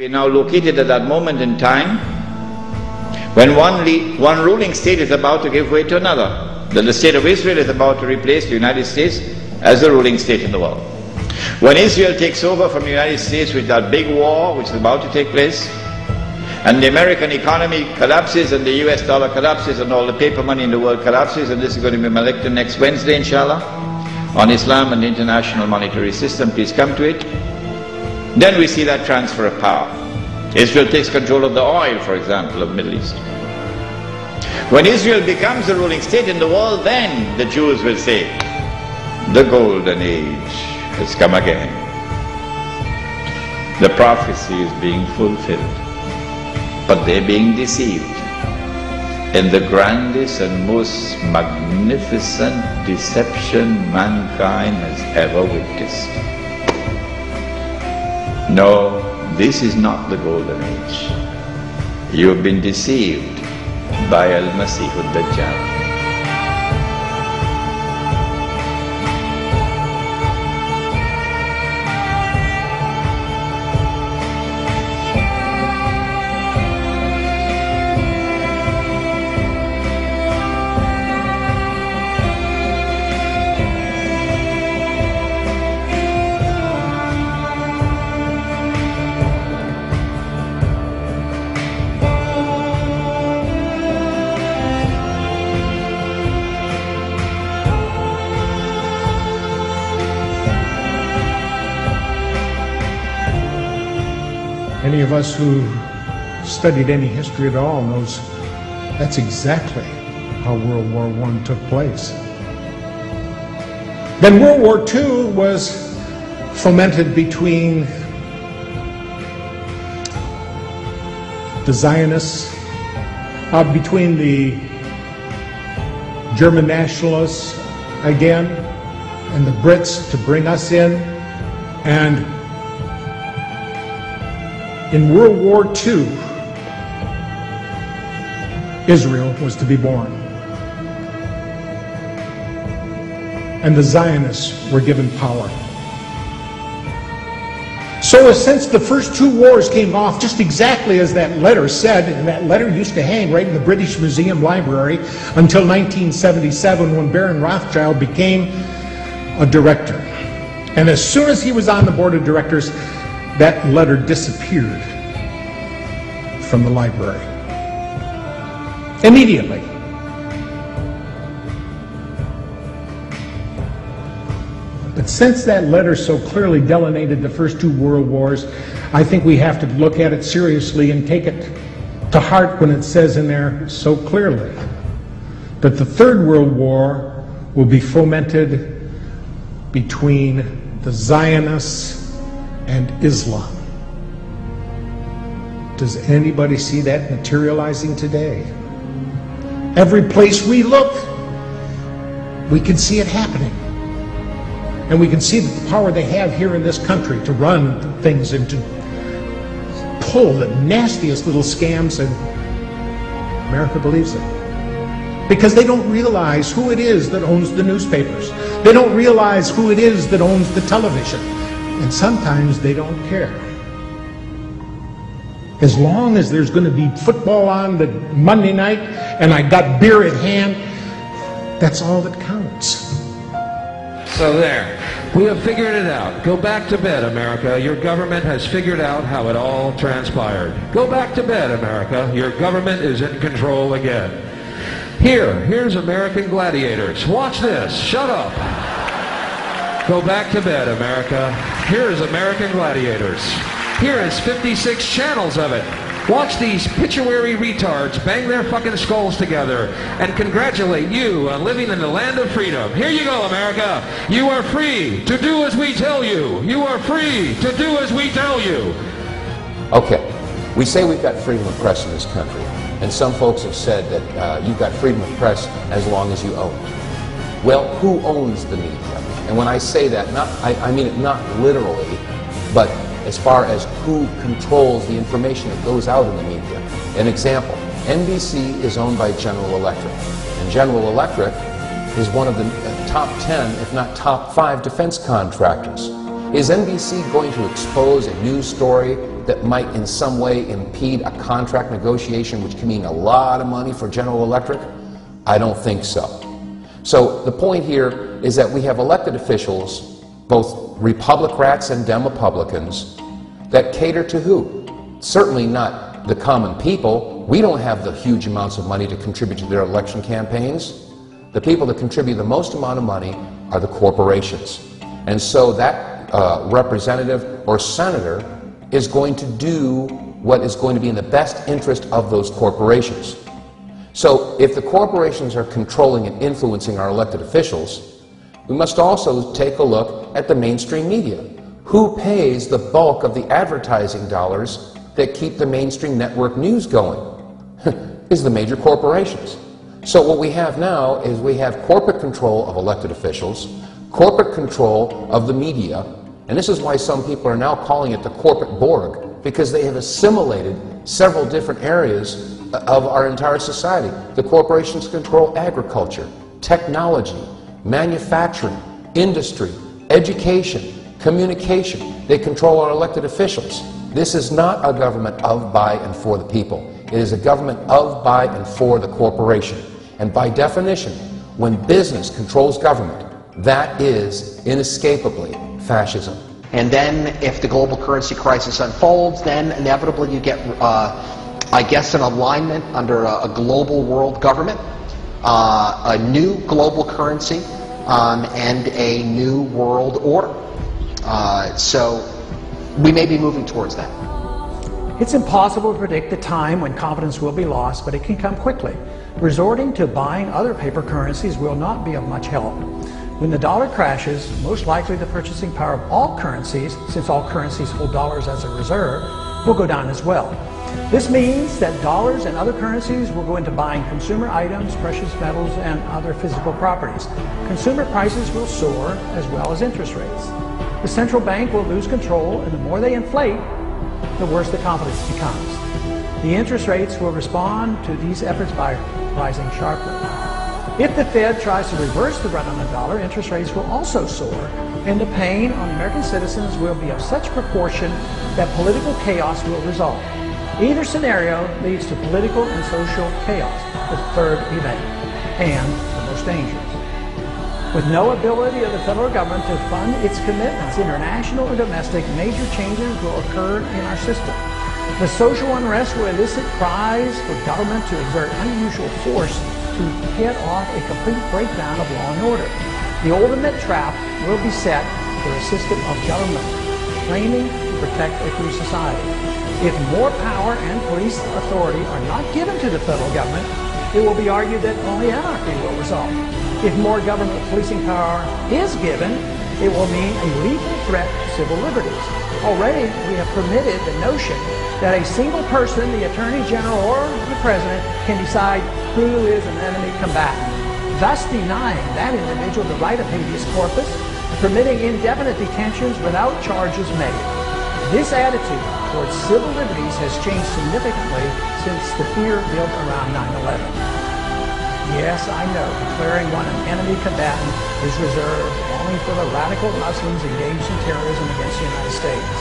We are now located at that moment in time when one ruling state is about to give way to another. That the state of Israel is about to replace the United States as the ruling state in the world. When Israel takes over from the United States with that big war which is about to take place, and the American economy collapses and the US dollar collapses and all the paper money in the world collapses, and this is going to be my lecture next Wednesday, inshallah, on Islam and the international monetary system, please come to it. Then we see that transfer of power. Israel takes control of the oil, for example, of the Middle East. When Israel becomes the ruling state in the world, then the Jews will say, the golden age has come again. The prophecy is being fulfilled, but they're being deceived in the grandest and most magnificent deception mankind has ever witnessed. No, this is not the golden age. You have been deceived by Al-Masih al-Dajjal. Any of us who studied any history at all knows that's exactly how World War I took place. Then World War II was fomented between the Zionists, between the German nationalists again, and the Brits to bring us in. And in World War II, Israel was to be born. And the Zionists were given power. So since the first two wars came off just exactly as that letter said, and that letter used to hang right in the British Museum Library until 1977 when Baron Rothschild became a director. And as soon as he was on the board of directors, that letter disappeared from the library. Immediately. But since that letter so clearly delineated the first two world wars, I think we have to look at it seriously and take it to heart when it says in there so clearly that the Third World War will be fomented between the Zionists and Islam. Does anybody see that materializing today? Every place we look, we can see it happening. And we can see the power they have here in this country to run things and to pull the nastiest little scams, and America believes it. Because they don't realize who it is that owns the newspapers. They don't realize who it is that owns the television. And sometimes they don't care. As long as there's going to be football on the Monday night and I got beer at hand, that's all that counts. So there, we have figured it out. Go back to bed, America. Your government has figured out how it all transpired. Go back to bed, America. Your government is in control again. Here's American gladiators. Watch this. Shut up. Go back to bed, America. Here is American gladiators. Here is 56 channels of it. Watch these pituitary retards bang their fucking skulls together and congratulate you on living in the land of freedom. Here you go, America. You are free to do as we tell you. You are free to do as we tell you. Okay, we say we've got freedom of press in this country, and some folks have said that you've got freedom of press as long as you own it. Well, who owns the media? And when I say that, I mean it not literally, but as far as who controls the information that goes out in the media. An example, NBC is owned by General Electric, and General Electric is one of the top 10, if not top 5 defense contractors. Is NBC going to expose a news story that might in some way impede a contract negotiation, which can mean a lot of money for General Electric? I don't think so. So the point here is that we have elected officials, both Republicrats and Demopublicans, that cater to who? Certainly not the common people. We don't have the huge amounts of money to contribute to their election campaigns. The people that contribute the most amount of money are the corporations. And so that representative or senator is going to do what is going to be in the best interest of those corporations. So if the corporations are controlling and influencing our elected officials, we must also take a look at the mainstream media. Who pays the bulk of the advertising dollars that keep the mainstream network news going? Is the major corporations. So what we have now is we have corporate control of elected officials, corporate control of the media, and this is why some people are now calling it the corporate Borg, because they have assimilated several different areas of our entire society. The corporations control agriculture, technology, manufacturing, industry, education, communication. They control our elected officials. This is not a government of, by, and for the people. It is a government of, by, and for the corporation. And by definition, when business controls government, that is inescapably fascism. And then if the global currency crisis unfolds, then inevitably you get, I guess, an alignment under a global world government, a new global currency, and a new world order. So we may be moving towards that. It's impossible to predict the time when confidence will be lost, but it can come quickly. Resorting to buying other paper currencies will not be of much help. When the dollar crashes, most likely the purchasing power of all currencies, since all currencies hold dollars as a reserve, will go down as well. This means that dollars and other currencies will go into buying consumer items, precious metals, and other physical properties. Consumer prices will soar, as well as interest rates. The central bank will lose control, and the more they inflate, the worse the confidence becomes. The interest rates will respond to these efforts by rising sharply. If the Fed tries to reverse the run on the dollar, interest rates will also soar, and the pain on American citizens will be of such proportion that political chaos will result. Either scenario leads to political and social chaos, the third event, and the most dangerous. With no ability of the federal government to fund its commitments, international or domestic, major changes will occur in our system. The social unrest will elicit cries for government to exert unusual force to head off a complete breakdown of law and order. The ultimate trap will be set for a system of government claiming to protect a free society. If more power and police authority are not given to the federal government, it will be argued that only anarchy will result. If more government policing power is given, it will mean a lethal threat to civil liberties. Already, we have permitted the notion that a single person, the Attorney General or the President, can decide who is an enemy combatant, thus denying that individual the right of habeas corpus, permitting indefinite detentions without charges made. This attitude towards civil liberties has changed significantly since the fear built around 9/11. Yes, I know, declaring one an enemy combatant is reserved only for the radical Muslims engaged in terrorism against the United States.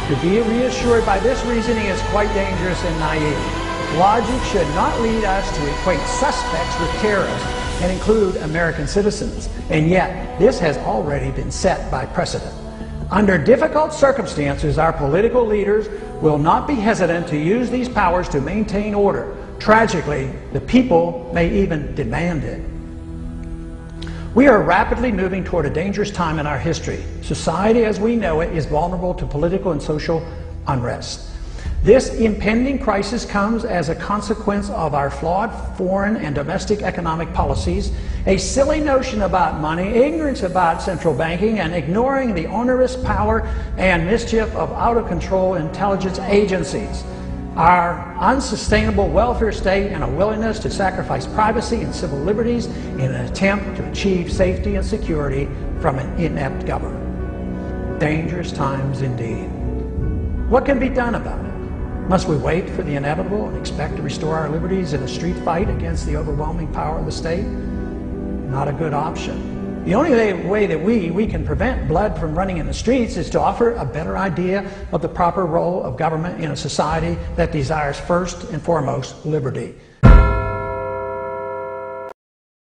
To be reassured by this reasoning is quite dangerous and naive. Logic should not lead us to equate suspects with terrorists and include American citizens, and yet this has already been set by precedent. Under difficult circumstances, our political leaders will not be hesitant to use these powers to maintain order. Tragically, the people may even demand it. We are rapidly moving toward a dangerous time in our history. Society as we know it is vulnerable to political and social unrest. This impending crisis comes as a consequence of our flawed foreign and domestic economic policies, a silly notion about money, ignorance about central banking, and ignoring the onerous power and mischief of out-of-control intelligence agencies. Our unsustainable welfare state and a willingness to sacrifice privacy and civil liberties in an attempt to achieve safety and security from an inept government. Dangerous times indeed. What can be done about it? Must we wait for the inevitable and expect to restore our liberties in a street fight against the overwhelming power of the state? Not a good option. The only way that we can prevent blood from running in the streets is to offer a better idea of the proper role of government in a society that desires first and foremost liberty.